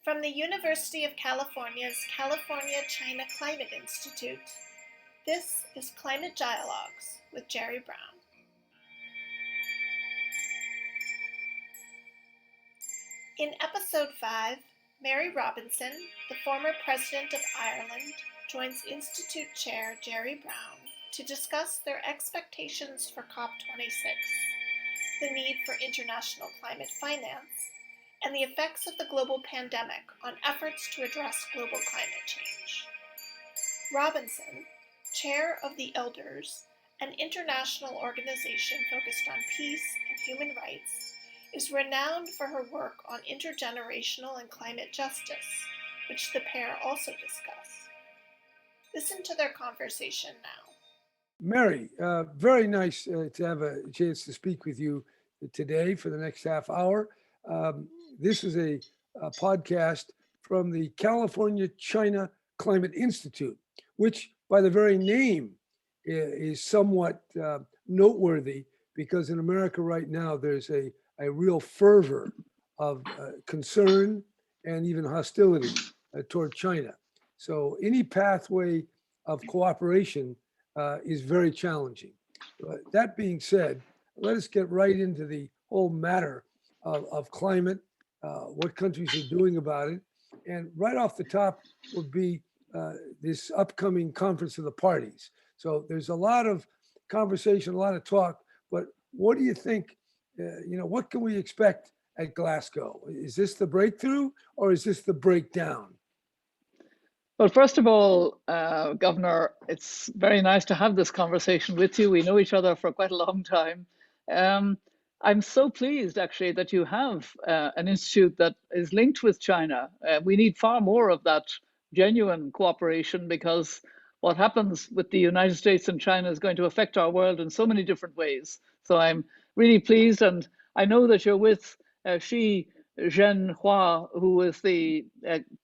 From the University of California's California-China Climate Institute, this is Climate Dialogues with Jerry Brown. In episode 5, Mary Robinson, the former president of Ireland, joins Institute Chair Jerry Brown to discuss their expectations for COP26, the need for international climate finance, and the effects of the global pandemic on efforts to address global climate change. Robinson, chair of the Elders, an international organization focused on peace and human rights, is renowned for her work on intergenerational and climate justice, which the pair also discuss. Listen to their conversation now. Mary, very nice to have a chance to speak with you today for the next half hour. This is a podcast from the California-China Climate Institute, which by the very name is somewhat noteworthy because in America right now, there's a real fervor of concern and even hostility toward China. So any pathway of cooperation is very challenging. That being said, let us get right into the whole matter of climate, what countries are doing about it. And right off the top would be this upcoming Conference of the Parties. So there's a lot of conversation, a lot of talk, but what do you think, what can we expect at Glasgow? Is this the breakthrough or is this the breakdown? Well, first of all, Governor, it's very nice to have this conversation with you. We know each other for quite a long time. I'm so pleased, actually, that you have an institute that is linked with China. We need far more of that genuine cooperation because what happens with the United States and China is going to affect our world in so many different ways. So I'm really pleased, and I know that you're with Xi Zhenhua, who is the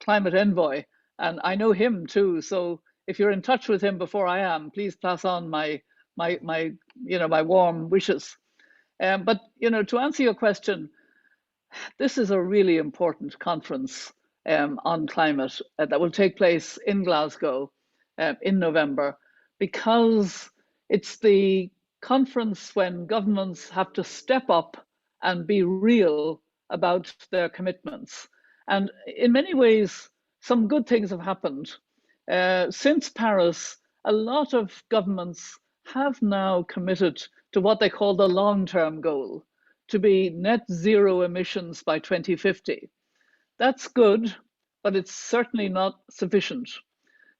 climate envoy. And I know him too. So if you're in touch with him before I am, please pass on my warm wishes. But to answer your question, this is a really important conference on climate that will take place in Glasgow in November, because it's the conference when governments have to step up and be real about their commitments. And in many ways, some good things have happened. Since Paris, a lot of governments have now committed to what they call the long-term goal, to be net zero emissions by 2050. That's good, but it's certainly not sufficient.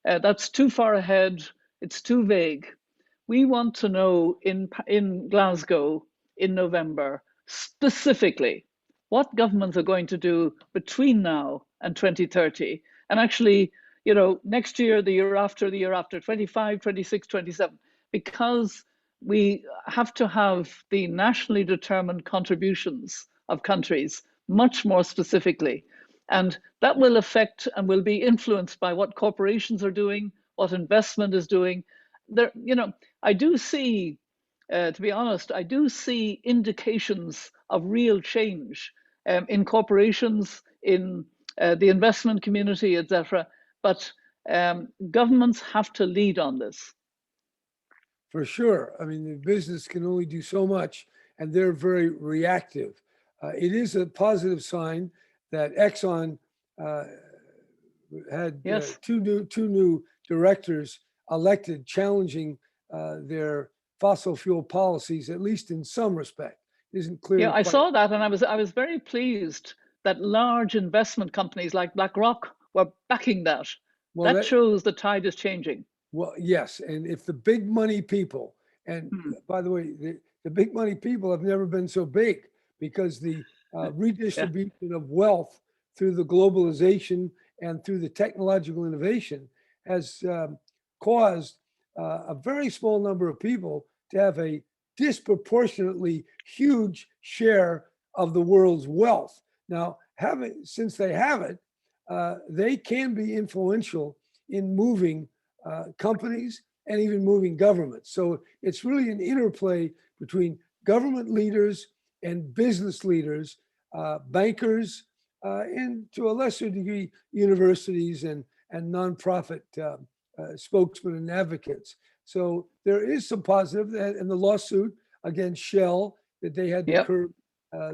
That's too far ahead, it's too vague. We want to know in Glasgow in November, specifically, what governments are going to do between now and 2030. And actually, next year, the year after, 25, 26, 27, because we have to have the nationally determined contributions of countries much more specifically. And that will affect and will be influenced by what corporations are doing, what investment is doing. I do see, to be honest, I do see indications of real change in corporations, in the investment community, etc. But governments have to lead on this. For sure. I mean, the business can only do so much, and they're very reactive. It is a positive sign that Exxon had two new directors elected, challenging their fossil fuel policies, at least in some respect. It isn't clear. Yeah, I saw that, and I was very pleased that large investment companies like BlackRock were backing that. Well, that shows the tide is changing. Well, yes, and if the big money people, and by the way, the big money people have never been so big, because the redistribution of wealth through the globalization and through the technological innovation has caused a very small number of people to have a disproportionately huge share of the world's wealth. Now, since they have it, they can be influential in moving companies and even moving governments. So it's really an interplay between government leaders and business leaders, bankers, and to a lesser degree, universities and nonprofit spokesmen and advocates. So there is some positive, and the lawsuit against Shell that they had to Yep. curb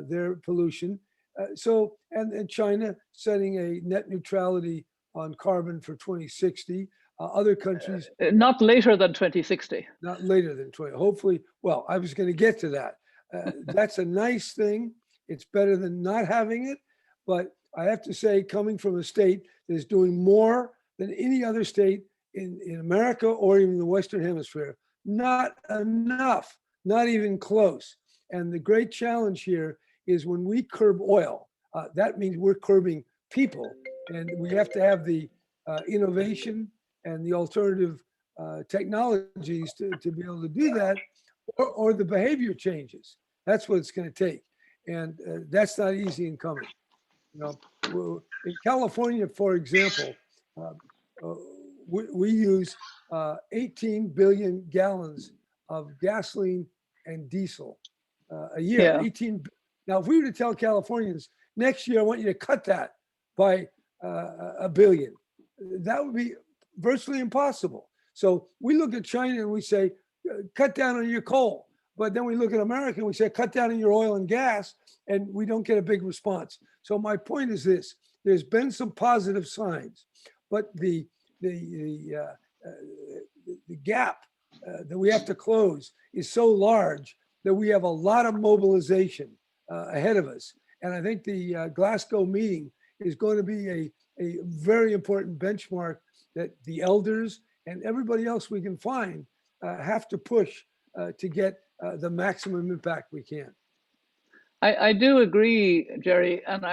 their pollution. And China setting a net neutrality on carbon for 2060. Other countries Not later than 2060. not later than 20. Hopefully, well, I was going to get to that. That's a nice thing. It's better than not having it. But I have to say, coming from a state that is doing more than any other state in America or even the Western Hemisphere, not enough, not even close. And the great challenge here is when we curb oil, that means we're curbing people. And we have to have the innovation and the alternative technologies to be able to do that, or the behavior changes. That's what it's going to take. And that's not easy in coming. You know, in California, for example, we use 18 billion gallons of gasoline and diesel a year. Yeah. 18. Now, if we were to tell Californians next year, I want you to cut that by a billion, that would be virtually impossible. So we look at China and we say, cut down on your coal. But then we look at America and we say, cut down on your oil and gas, and we don't get a big response. So my point is this: there's been some positive signs, but the gap that we have to close is so large that we have a lot of mobilization ahead of us. And I think the Glasgow meeting is going to be a very important benchmark that the elders and everybody else we can find have to push to get the maximum impact we can. I do agree, Jerry. And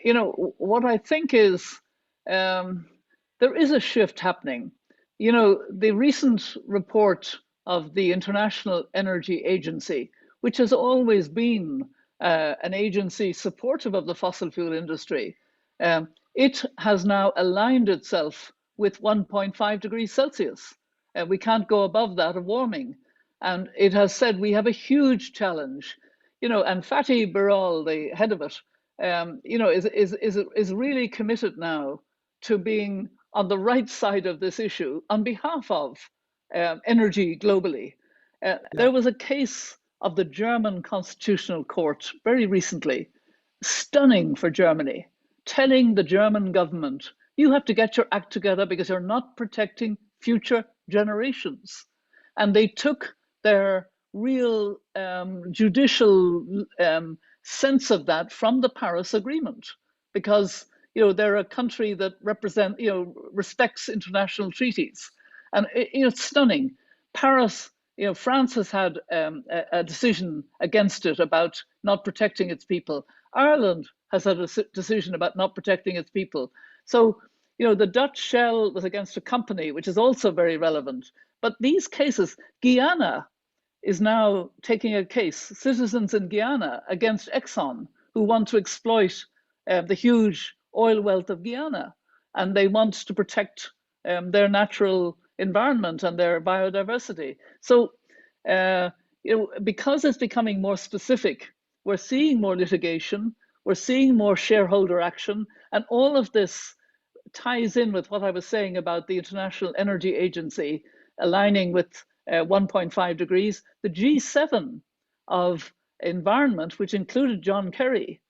you know, what I think is there is a shift happening. You know, the recent report of the International Energy Agency, which has always been an agency supportive of the fossil fuel industry, it has now aligned itself with 1.5 degrees Celsius. We can't go above that of warming. And it has said we have a huge challenge, you know, and Fatih Birol, the head of it, you know, is really committed now to being on the right side of this issue on behalf of energy globally. There was a case of the German Constitutional Court very recently, stunning for Germany, telling the German government, you have to get your act together because you're not protecting future generations. And they took their real judicial sense of that from the Paris Agreement, because you know they're a country that respects international treaties, and it's stunning. Paris, you know, France has had a decision against it about not protecting its people. Ireland has had a decision about not protecting its people. So, you know, the Dutch Shell was against a company, which is also very relevant. But these cases, Guyana is now taking a case, citizens in Guyana against Exxon, who want to exploit the huge oil wealth of Guyana. And they want to protect their natural environment and their biodiversity. So, you know, because it's becoming more specific, we're seeing more litigation, we're seeing more shareholder action, and all of this ties in with what I was saying about the International Energy Agency aligning with 1.5 degrees. The G7 of environment, which included John Kerry,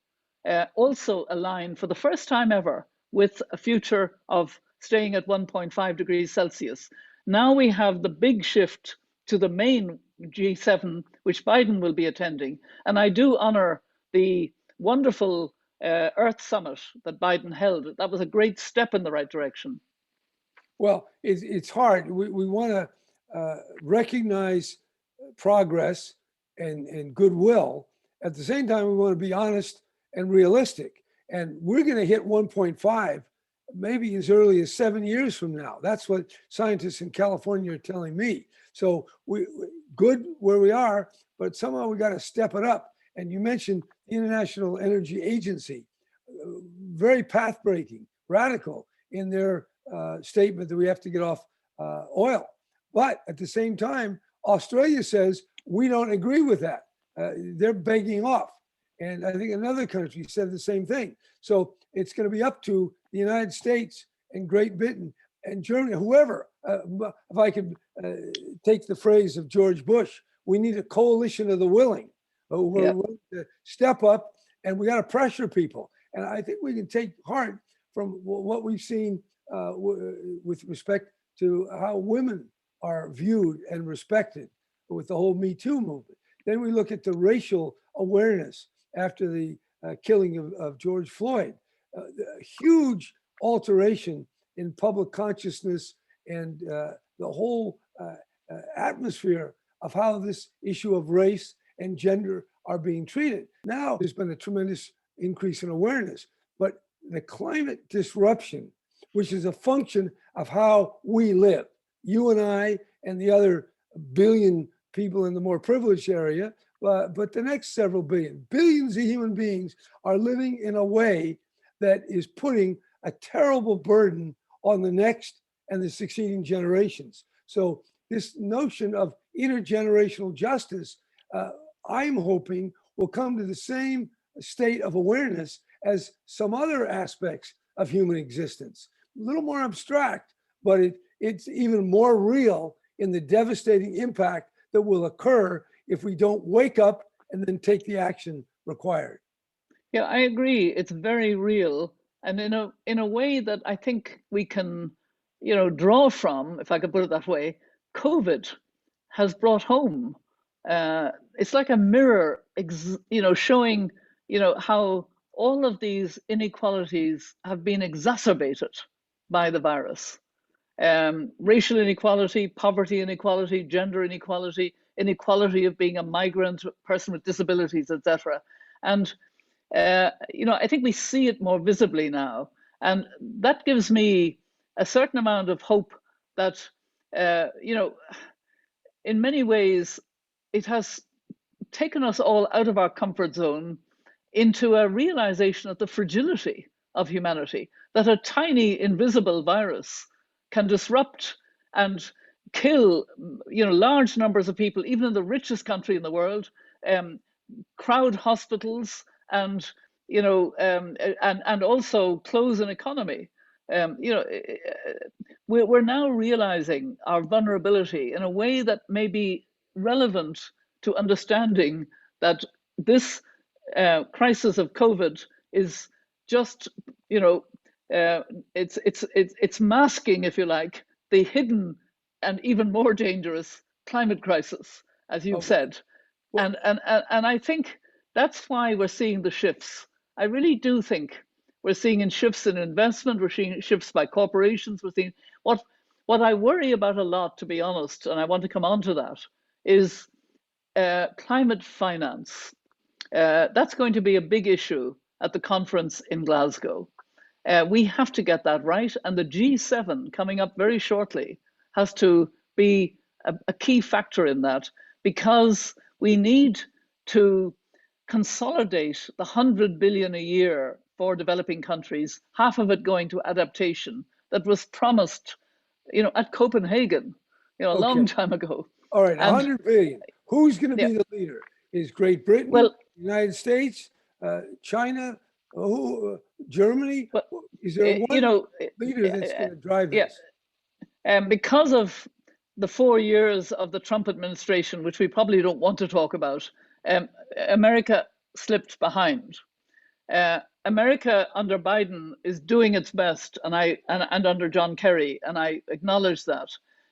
also aligned for the first time ever with a future of staying at 1.5 degrees Celsius. Now we have the big shift to the main G7, which Biden will be attending. And I do honor the wonderful Earth Summit that Biden held. That was a great step in the right direction. Well, it's hard. We want to recognize progress and goodwill. At the same time, we want to be honest and realistic. And we're going to hit 1.5 maybe as early as 7 years from now. That's what scientists in California are telling me. So we good where we are, but somehow we got to step it up. And you mentioned the International Energy Agency, very path-breaking, radical in their statement that we have to get off oil. But at the same time, Australia says we don't agree with that. They're begging off. And I think another country said the same thing. So it's going to be up to the United States and Great Britain and Germany, whoever. If I could take the phrase of George Bush, we need a coalition of the willing who are willing to step up, and we got to pressure people. And I think we can take heart from what we've seen with respect to how women are viewed and respected with the whole Me Too movement. Then we look at the racial awareness after the killing of George Floyd, huge alteration in public consciousness and the whole atmosphere of how this issue of race and gender are being treated. Now, there's been a tremendous increase in awareness, but the climate disruption, which is a function of how we live, you and I and the other billion people in the more privileged area, but the next several billions of human beings are living in a way that is putting a terrible burden on the next and the succeeding generations. So this notion of intergenerational justice, I'm hoping will come to the same state of awareness as some other aspects of human existence. A little more abstract, but it's even more real in the devastating impact that will occur if we don't wake up and then take the action required. Yeah, I agree. It's very real, and in a way that I think we can, draw from, if I could put it that way. COVID has brought home. It's like a mirror, showing, how all of these inequalities have been exacerbated by the virus. Racial inequality, poverty inequality, gender inequality, inequality of being a migrant, person with disabilities, etc. And I think we see it more visibly now, and that gives me a certain amount of hope that in many ways it has taken us all out of our comfort zone into a realization of the fragility of humanity, that a tiny invisible virus can disrupt and kill large numbers of people, even in the richest country in the world, crowd hospitals, and and also close an economy. We're now realizing our vulnerability in a way that may be relevant to understanding that this crisis of COVID is just, it's masking, if you like, the hidden and even more dangerous climate crisis, as you've said. Well, and I think that's why we're seeing the shifts. I really do think we're seeing shifts in investment. We're seeing shifts by corporations. We're seeing what I worry about a lot, to be honest, and I want to come on to that, is climate finance. That's going to be a big issue at the conference in Glasgow. We have to get that right, and the G7 coming up very shortly has to be a key factor in that, because we need to consolidate the 100 billion a year for developing countries, half of it going to adaptation, that was promised, at Copenhagen, a long time ago. All right, 100 billion. Who's going to be the leader? Is Great Britain, United States, China, Germany? Is there one leader that's going to drive this? Because of the 4 years of the Trump administration, which we probably don't want to talk about, America slipped behind. America under Biden is doing its best, and under John Kerry, and I acknowledge that,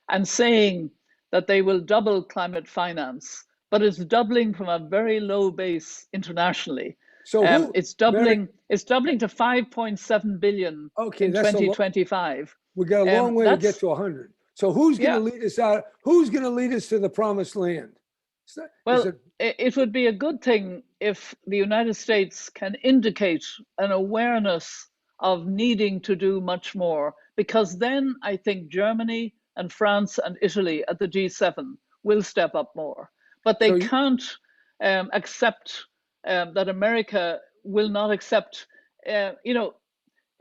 and saying that they will double climate finance, but it's doubling from a very low base internationally. So it's doubling to 5.7 billion in 2025. We got a long way to get to 100. So who's going to lead us out? Who's going to lead us to the promised land? It would be a good thing if the United States can indicate an awareness of needing to do much more, because then I think Germany and France and Italy at the G7 will step up more. But they can't accept that America will not accept,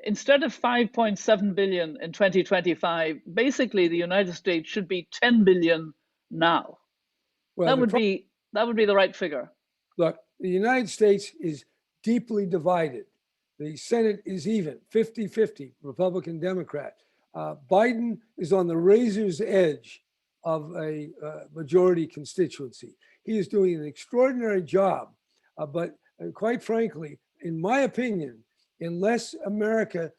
instead of 5.7 billion in 2025, basically the United States should be 10 billion now. Well, that would be the right figure. Look, the United States is deeply divided. The Senate is even, 50-50, Republican, Democrat. Biden is on the razor's edge of a majority constituency. He is doing an extraordinary job, but quite frankly, in my opinion, unless America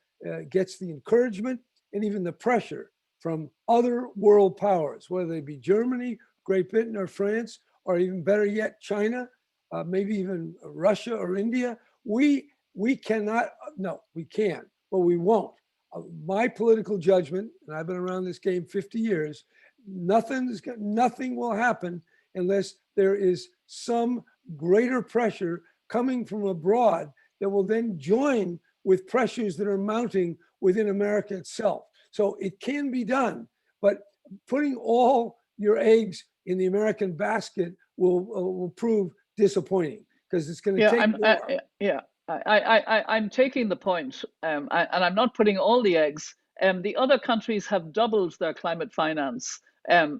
gets the encouragement and even the pressure from other world powers, whether they be Germany, Great Britain, or France, or even better yet, China, maybe even Russia or India, we cannot, no, we can, but we won't. My political judgment, and I've been around this game 50 years, nothing will happen unless there is some greater pressure coming from abroad that will then join with pressures that are mounting within America itself. So it can be done, but putting all your eggs in the American basket will prove disappointing because it's going to take more. I'm taking the point, and I'm not putting all the eggs. The other countries have doubled their climate finance,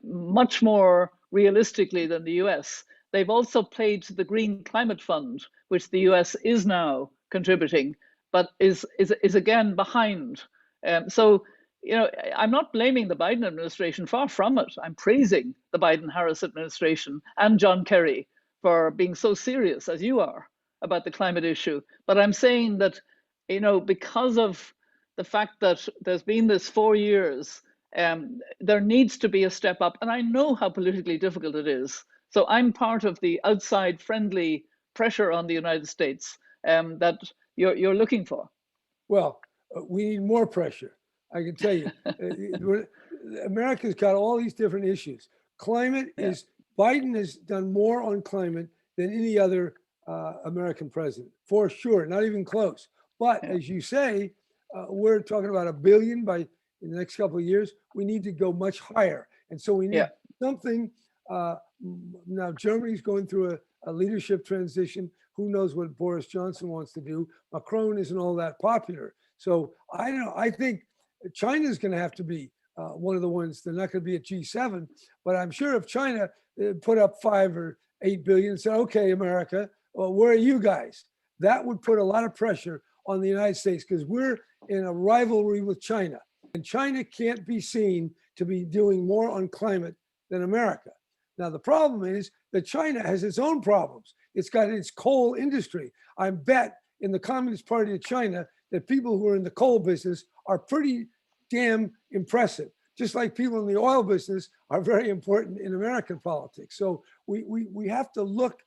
much more realistically than the US. They've also played the Green Climate Fund, which the US is now contributing, but is again behind. So, you know, I'm not blaming the Biden administration, far from it. I'm praising the Biden-Harris administration and John Kerry for being so serious as you are about the climate issue. But I'm saying that, you know, because of the fact that there's been this 4 years, there needs to be a step up. And I know how politically difficult it is. So I'm part of the outside friendly pressure on the United States that you're looking for. Well, we need more pressure. I can tell you, America's got all these different issues. Climate is, Biden has done more on climate than any other American president, for sure, not even close. But as you say, we're talking about $1 billion in the next couple of years. We need to go much higher. And so we need something. Now, Germany's going through a leadership transition. Who knows what Boris Johnson wants to do? Macron isn't all that popular. So I don't know. I think China's going to have to be one of the ones. They're not going to be at G7, but I'm sure if China put up 5 or 8 billion and said, okay, America, well, where are you guys? That would put a lot of pressure on the United States because we're in a rivalry with China. And China can't be seen to be doing more on climate than America. Now, the problem is that China has its own problems. It's got its coal industry. I bet in the Communist Party of China that people who are in the coal business are pretty damn impressive, just like people in the oil business are very important in American politics. So we have to look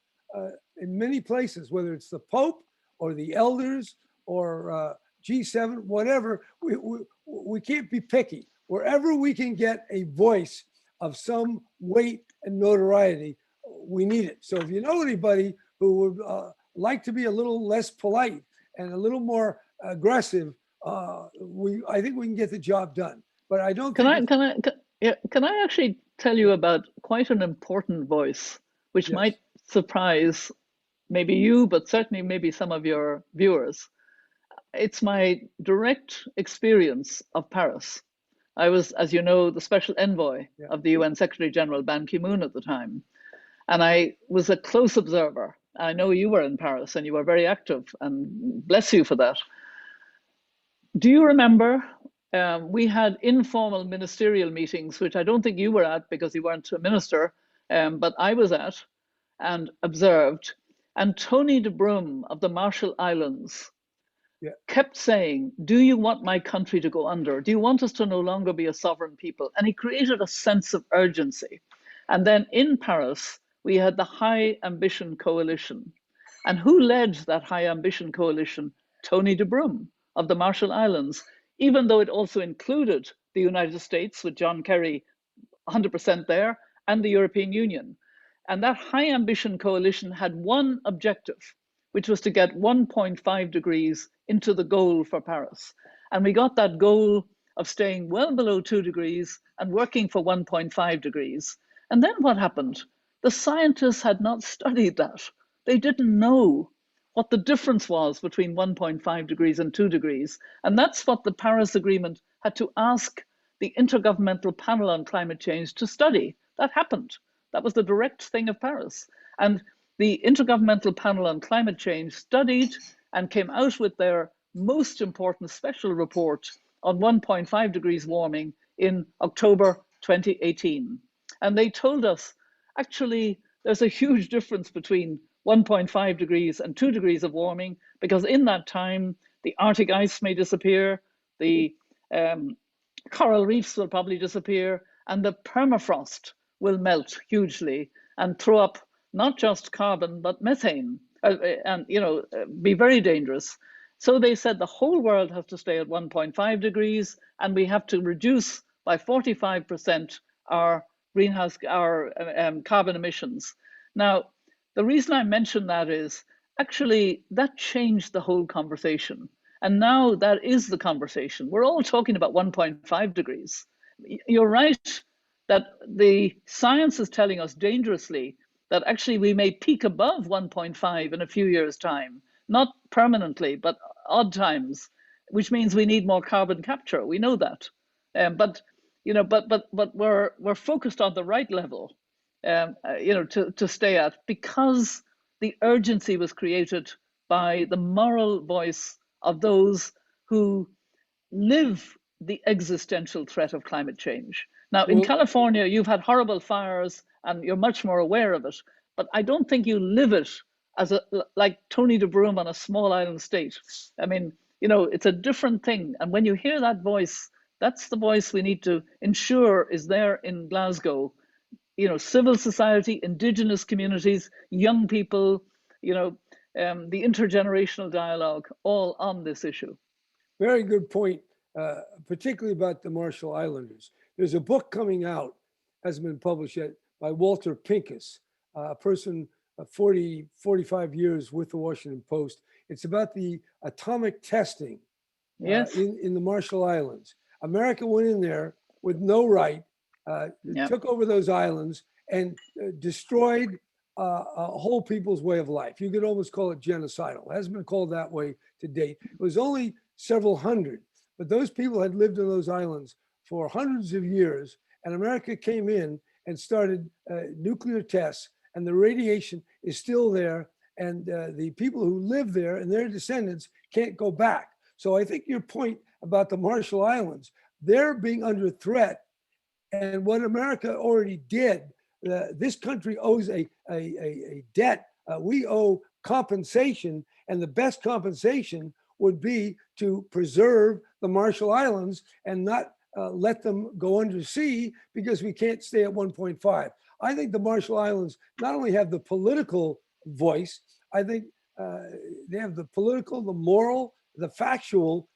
in many places, whether it's the Pope or the elders or G7, whatever, we can't be picky. Wherever we can get a voice of some weight and notoriety, we need it. So if you know anybody who would like to be a little less polite and a little more aggressive, I think we can get the job done. But I don't think. Can I actually tell you about quite an important voice, which might surprise maybe you, but certainly maybe some of your viewers. It's my direct experience of Paris. I was, as you know, the special envoy of the UN Secretary General Ban Ki-moon at the time. And I was a close observer. I know you were in Paris and you were very active, and bless you for that. Do you remember we had informal ministerial meetings, which I don't think you were at because you weren't a minister, but I was at and observed. And Tony de Brum of the Marshall Islands kept saying, do you want my country to go under? Do you want us to no longer be a sovereign people? And he created a sense of urgency. And then in Paris, we had the High Ambition Coalition. And who led that High Ambition Coalition? Tony de Brum of the Marshall Islands, even though it also included the United States with John Kerry 100% there, and the European Union. And that High Ambition Coalition had one objective, which was to get 1.5 degrees into the goal for Paris. And we got that goal of staying well below 2 degrees and working for 1.5 degrees. And then what happened? The scientists had not studied that. They didn't know what the difference was between 1.5 degrees and 2 degrees. And that's what the Paris Agreement had to ask the Intergovernmental Panel on Climate Change to study. That happened. That was the direct thing of Paris. And the Intergovernmental Panel on Climate Change studied and came out with their most important special report on 1.5 degrees warming in October 2018. And they told us, actually, there's a huge difference between 1.5 degrees and 2 degrees of warming, because in that time, the Arctic ice may disappear, the coral reefs will probably disappear, and the permafrost will melt hugely and throw up not just carbon, but methane, and be very dangerous. So they said the whole world has to stay at 1.5 degrees, and we have to reduce by 45% our carbon emissions. Now, the reason I mention that is actually that changed the whole conversation. And now that is the conversation. We're all talking about 1.5 degrees. You're right that the science is telling us dangerously that actually we may peak above 1.5 in a few years' time, not permanently, but odd times, which means we need more carbon capture. We know that, but we're focused on the right level, to stay at, because the urgency was created by the moral voice of those who live the existential threat of climate change. Now, in California, you've had horrible fires and you're much more aware of it, but I don't think you live it like Tony de Broom on a small island state. I mean, it's a different thing. And when you hear that voice, that's the voice we need to ensure is there in Glasgow. Civil society, indigenous communities, young people, the intergenerational dialogue, all on this issue. Very good point, particularly about the Marshall Islanders. There's a book coming out, hasn't been published yet, by Walter Pincus, a person 45 years with the Washington Post. It's about the atomic testing Yes. in the Marshall Islands. America went in there with no right, took over those islands and destroyed a whole people's way of life. You could almost call it genocidal. It hasn't been called that way to date. It was only several hundred, but those people had lived on those islands for hundreds of years, and America came in and started nuclear tests, and the radiation is still there, and the people who live there and their descendants can't go back. So I think your point about the Marshall Islands, they're being under threat, and what America already did, this country owes a debt. We owe compensation, and the best compensation would be to preserve the Marshall Islands and not let them go undersea because we can't stay at 1.5. I think the Marshall Islands not only have the political voice, I think they have the political, the moral, the factual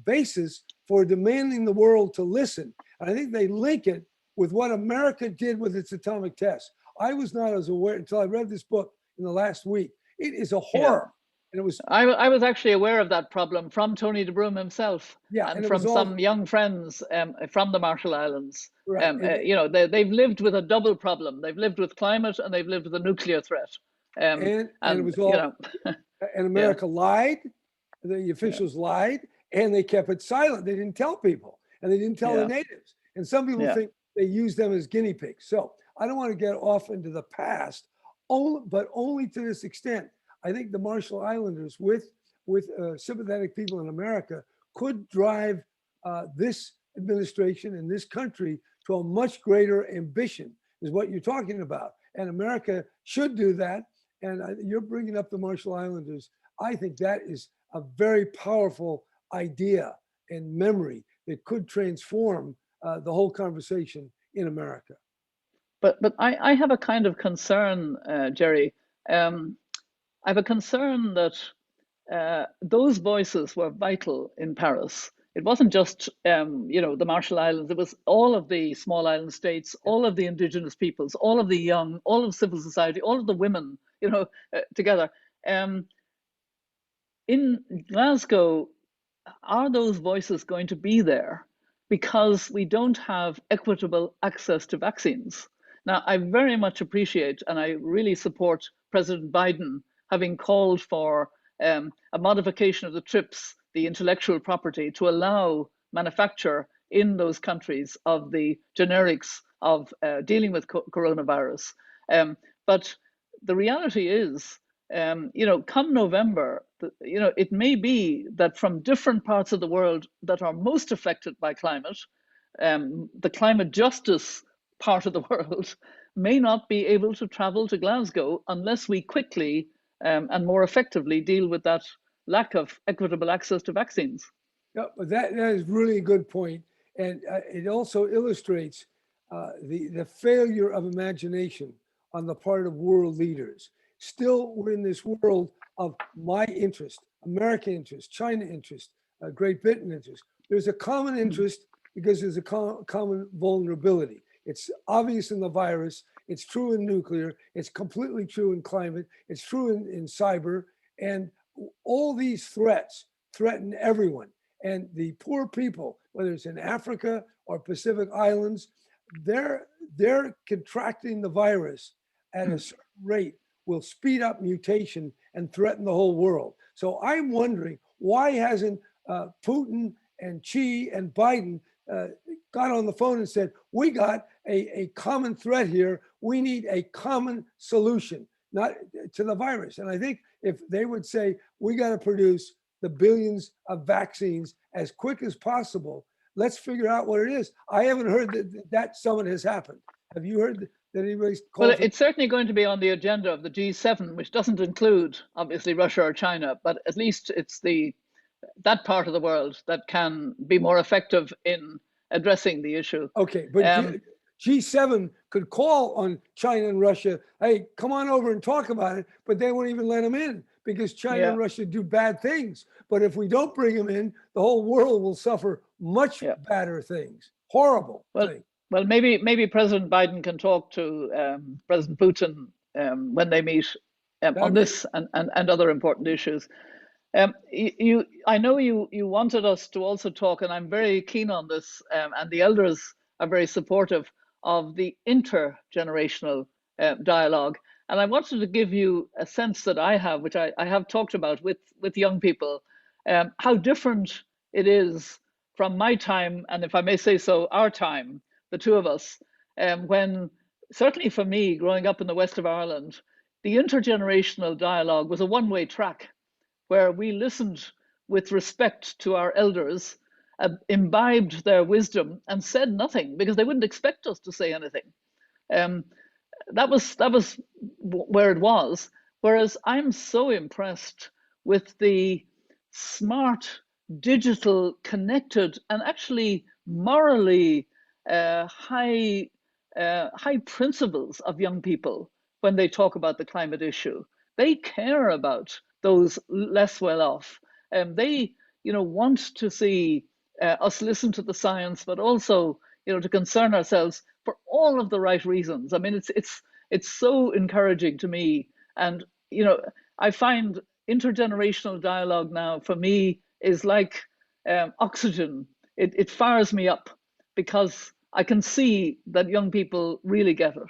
basis for demanding the world to listen. And I think they link it with what America did with its atomic tests. I was not as aware until I read this book in the last week. It is a horror. And it was. I was actually aware of that problem from Tony de Broom himself, and from some young friends from the Marshall Islands. Right. They've lived with a double problem. They've lived with climate and they've lived with a nuclear threat. And it was all. And America lied. The officials lied, and they kept it silent. They didn't tell people, and they didn't tell the natives. And some people think they use them as guinea pigs. So I don't want to get off into the past, but only to this extent. I think the Marshall Islanders, with sympathetic people in America, could drive this administration and this country to a much greater ambition, is what you're talking about. And America should do that. And you're bringing up the Marshall Islanders. I think that is a very powerful idea and memory that could transform the whole conversation in America. But I have a kind of concern, Jerry. I have a concern that those voices were vital in Paris. It wasn't just the Marshall Islands. It was all of the small island states, all of the indigenous peoples, all of the young, all of civil society, all of the women, together. In Glasgow, are those voices going to be there? Because we don't have equitable access to vaccines. Now, I very much appreciate and I really support President Biden having called for a modification of the TRIPS, the intellectual property, to allow manufacture in those countries of the generics of dealing with coronavirus. But the reality is come November, it may be that from different parts of the world that are most affected by climate, the climate justice part of the world may not be able to travel to Glasgow unless we quickly and more effectively deal with that lack of equitable access to vaccines. Yeah, but that is really a good point. And it also illustrates the failure of imagination on the part of world leaders. Still, we're in this world of my interest, American interest, China interest, Great Britain interest. There's a common interest because there's a common vulnerability. It's obvious in the virus. It's true in nuclear. It's completely true in climate. It's true in cyber. And all these threats threaten everyone. And the poor people, whether it's in Africa or Pacific Islands, they're contracting the virus at a certain rate will speed up mutation and threaten the whole world. So I'm wondering, why hasn't Putin and Xi and Biden got on the phone and said, we got a common threat here. We need a common solution, not to the virus. And I think if they would say, we got to produce the billions of vaccines as quick as possible, let's figure out what it is. I haven't heard that summit has happened. Have you heard that anybody's called? Well, it's certainly going to be on the agenda of the G7, which doesn't include, obviously, Russia or China, but at least it's that part of the world that can be more effective in addressing the issue. Okay, but G7 could call on China and Russia, hey, come on over and talk about it, but they won't even let them in because China and Russia do bad things. But if we don't bring them in, the whole world will suffer much badder things, horrible things. Well, maybe President Biden can talk to President Putin when they meet on this and other important issues. I know you wanted us to also talk, and I'm very keen on this, and the elders are very supportive of the intergenerational dialogue. And I wanted to give you a sense that I have, which I have talked about with young people, how different it is from my time, and if I may say so, our time, the two of us, when, certainly for me, growing up in the west of Ireland, the intergenerational dialogue was a one-way track where we listened with respect to our elders, imbibed their wisdom, and said nothing because they wouldn't expect us to say anything. That was where it was. Whereas I'm so impressed with the smart, digital, connected, and actually morally high principles of young people when they talk about the climate issue. They care about those less well off. They, want to see us listen to the science, but also, to concern ourselves for all of the right reasons. I mean, it's so encouraging to me. And, I find intergenerational dialogue now for me is like oxygen. It fires me up because I can see that young people really get it.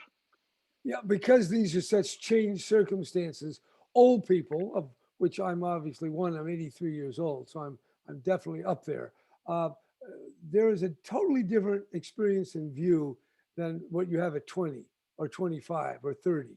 Yeah, because these are such changed circumstances, old people, of which I'm obviously one, I'm 83 years old, so I'm definitely up there. There is a totally different experience and view than what you have at 20 or 25 or 30.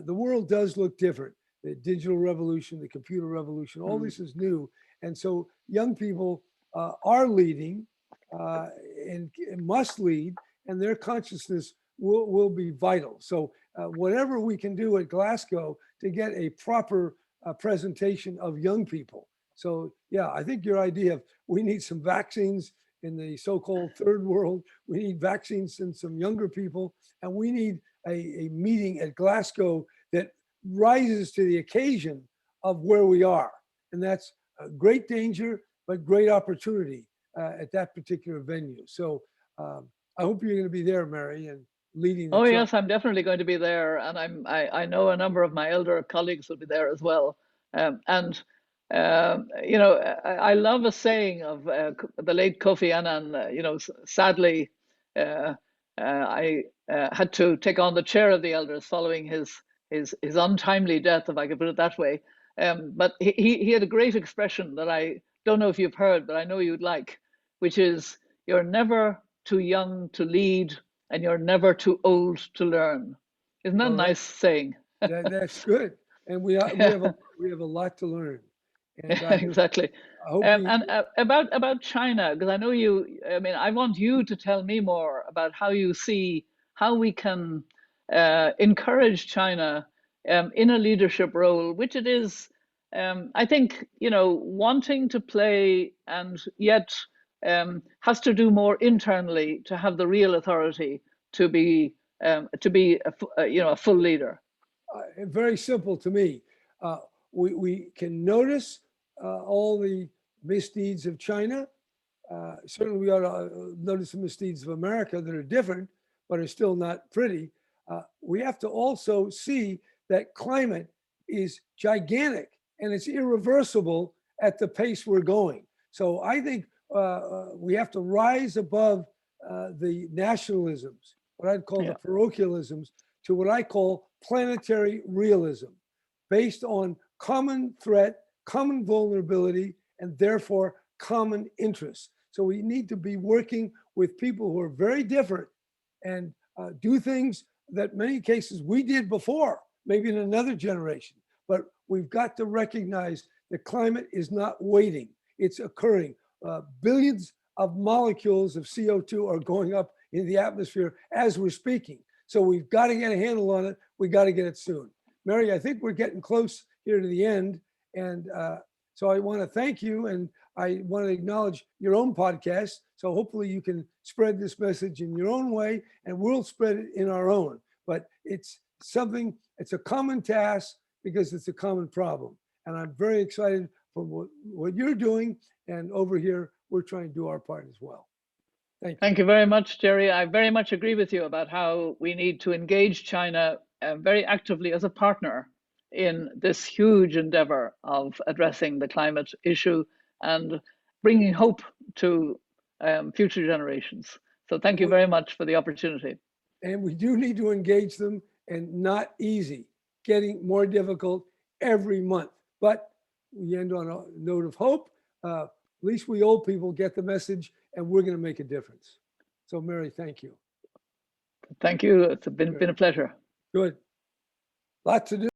The world does look different. The digital revolution, the computer revolution, all this is new. And so young people are leading and must lead, and their consciousness will be vital. So whatever we can do at Glasgow to get a proper presentation of young people. So yeah, I think your idea of we need some vaccines in the so-called third world, we need vaccines in some younger people, and we need a meeting at Glasgow that rises to the occasion of where we are. And that's a great danger, but great opportunity at that particular venue. So I hope you're going to be there, Mary, and leading. Oh yes, I'm definitely going to be there, and I know a number of my elder colleagues will be there as well. I love a saying of the late Kofi Annan. Sadly, I had to take on the chair of the elders following his untimely death, if I could put it that way. But he had a great expression that I don't know if you've heard, but I know you'd like, which is, you're never too young to lead, and you're never too old to learn. Isn't that a nice saying? That's good. And we have a lot to learn. And Exactly. I hope And about China, because I know you, I mean, I want you to tell me more about how you see how we can encourage China in a leadership role, which it is, I think, wanting to play and yet has to do more internally to have the real authority to be a full leader. very simple to me. We can notice all the misdeeds of China. Certainly, we ought to notice the misdeeds of America that are different, but are still not pretty. We have to also see that climate is gigantic and it's irreversible at the pace we're going. So I think we have to rise above the nationalisms, what I'd call the parochialisms, to what I call planetary realism, based on common threat, common vulnerability, and therefore common interests. So we need to be working with people who are very different and do things that many cases we did before, maybe in another generation. But we've got to recognize that climate is not waiting, it's occurring. Billions of molecules of CO2 are going up in the atmosphere as we're speaking. So we've got to get a handle on it. We got to get it soon. Mary, I think we're getting close here to the end. And so I want to thank you, and I want to acknowledge your own podcast. So hopefully you can spread this message in your own way, and we'll spread it in our own. But it's something, it's a common task because it's a common problem. And I'm very excited for what you're doing. And over here, we're trying to do our part as well. Thank you. Thank you very much, Jerry. I very much agree with you about how we need to engage China very actively as a partner in this huge endeavor of addressing the climate issue and bringing hope to future generations. So thank you very much for the opportunity. And we do need to engage them, and not easy, getting more difficult every month. But we end on a note of hope. At least we old people get the message, and we're going to make a difference. So Mary, thank you. Thank you. It's been a pleasure. Good. Lot to do.